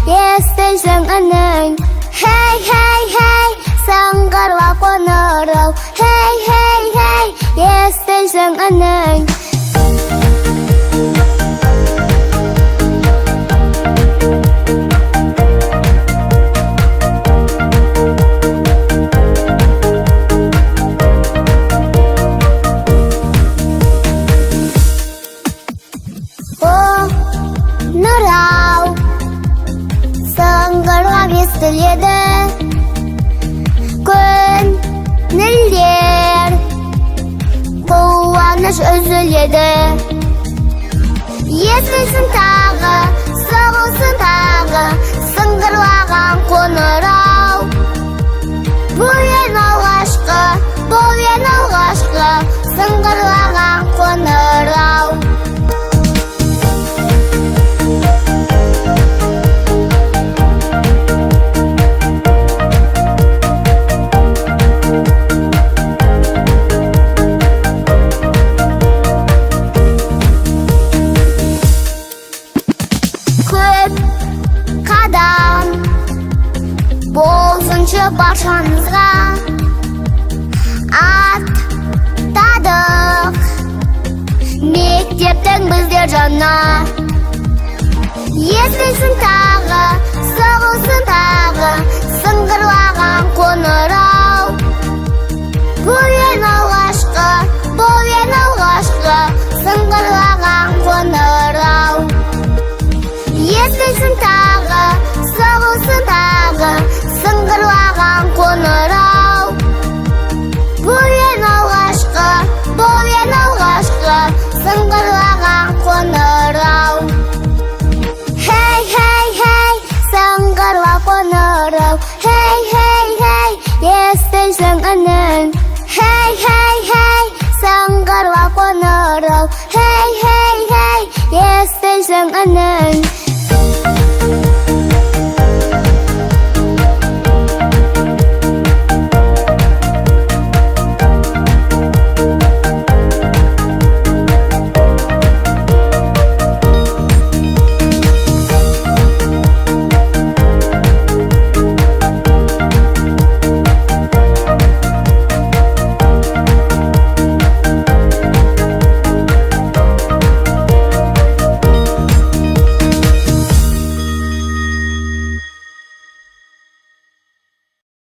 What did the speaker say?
Jesteś zakochanym. Hej, hej, hej, sanggarwa konorał. Hej, hej, hej, jesteś zakochanym. Еді көңілдер қуаныш үзіледі. Естілсін тағы, соғылсын тағы, сыңғырлаған қоңырау. Бұл ең алғашқы, сыңғырлаған қоңырау. Болсыншы баршаңызға аттадық мектептің біздер жанына. Естілсін тағы, соғылсын тағы, сыңғырлаған қоңырау. Бұл ең алғашқы, сыңғырлаған қоңырау. Естілсін тағы, соғылсын тағы, сыңғырлаған қоңырау. Бұл ең алғашқы, сыңғырлаған қоңырау. Хей, хей, хей, сыңғырла қоңырау. Хей, хей, хей, естіл сыңғының. Хей, хей, хей, сыңғырла қоңырау. Хей, хей, хей, естіл сыңғының.